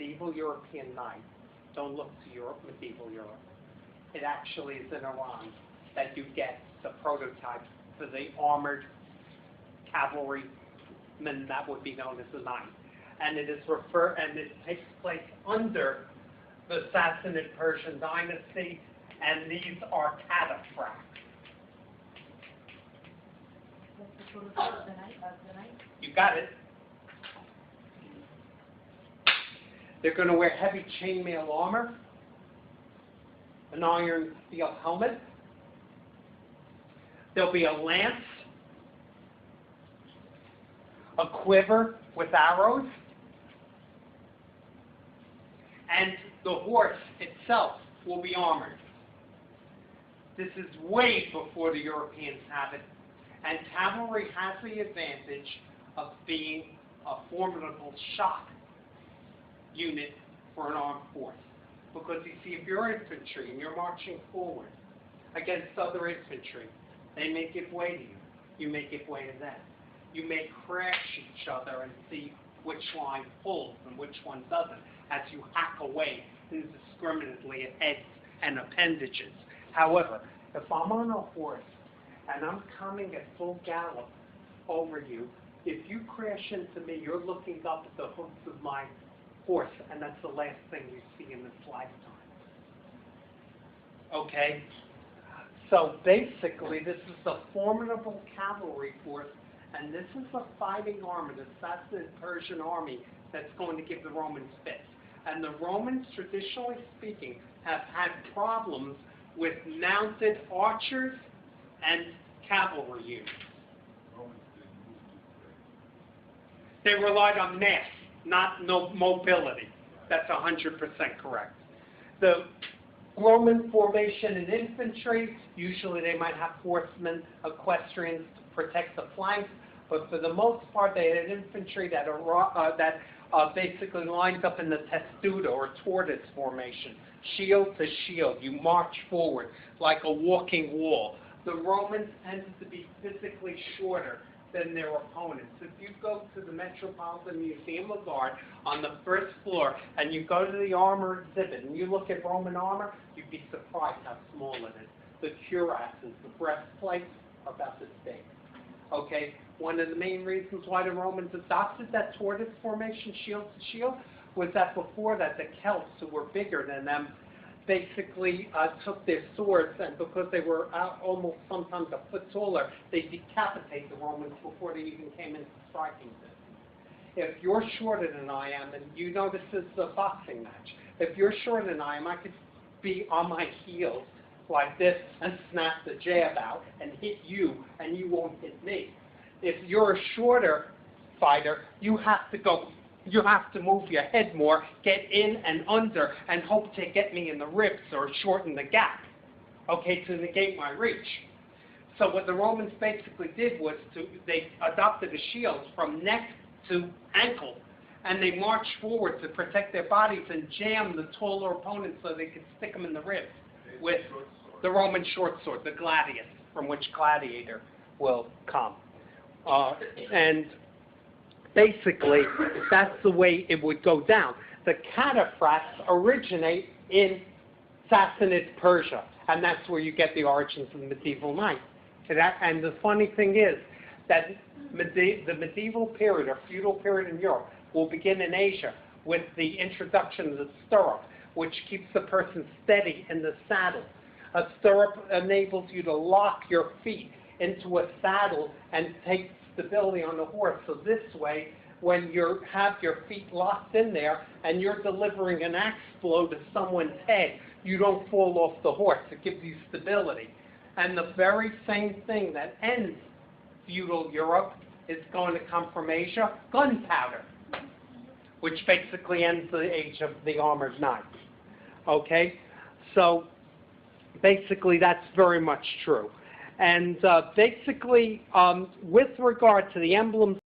medieval European knight, don't look to Europe, medieval Europe. It actually is in Iran that you get the prototype for the armored cavalryman that would be known as a knight. And it takes place under the Sassanian Persian dynasty, and these are cataphracts. What's the total of the knight? You got it. They're going to wear heavy chainmail armor, an iron steel helmet. There'll be a lance, a quiver with arrows, and the horse itself will be armored. This is way before the Europeans have it, and cavalry has the advantage of being a formidable shock unit for an armed force. Because you see, if you're infantry and you're marching forward against other infantry, they may give way to you. You may give way to them. You may crash each other and see which line pulls and which one doesn't as you hack away indiscriminately at heads and appendages. However, if I'm on a horse and I'm coming at full gallop over you, if you crash into me, you're looking up at the hoofs of my horse, and that's the last thing you see in this lifetime. Okay? So basically, this is a formidable cavalry force, and this is a fighting army, the Sassanian Persian army, that's going to give the Romans fits. And the Romans, traditionally speaking, have had problems with mounted archers and cavalry units. They relied on mass, not mobility. That's 100% correct. The Roman formation in infantry, usually they might have horsemen, equestrians to protect the flanks, but for the most part they had infantry that basically lines up in the testudo or tortoise formation, shield to shield. You march forward like a walking wall. The Romans tended to be physically shorter than their opponents. If you go to the Metropolitan Museum of Art on the first floor and you go to the armor exhibit and you look at Roman armor, you'd be surprised how small it is. The cuirasses, the breastplates are about this big. Okay, one of the main reasons why the Romans adopted that tortoise formation, shield to shield, was that before that the Celts, who were bigger than them, basically took their swords, and because they were almost sometimes a foot taller, they decapitate the Romans before they even came into striking distance. If you're shorter than I am, and you know this is a boxing match, if you're shorter than I am, I could be on my heels like this and snap the jab out and hit you, and you won't hit me. If you're a shorter fighter, you have to move your head more, get in and under, and hope to get me in the ribs or shorten the gap, okay, to negate my reach. So what the Romans basically did was they adopted a shield from neck to ankle, and they marched forward to protect their bodies and jam the taller opponents so they could stick them in the ribs with the Roman short sword, the gladius, from which gladiator will come. And basically, that's the way it would go down. The cataphracts originate in Sassanid Persia, and that's where you get the origins of the medieval knight. And the funny thing is that the medieval period, or feudal period in Europe, will begin in Asia with the introduction of the stirrup, which keeps the person steady in the saddle. A stirrup enables you to lock your feet into a saddle and take stability on the horse. So this way, when you have your feet locked in there and you're delivering an axe blow to someone's head, you don't fall off the horse. It gives you stability. And the very same thing that ends feudal Europe is going to come from Asia, gunpowder, which basically ends the age of the armored knight. Okay? So basically that's very much true. And basically, with regard to the emblems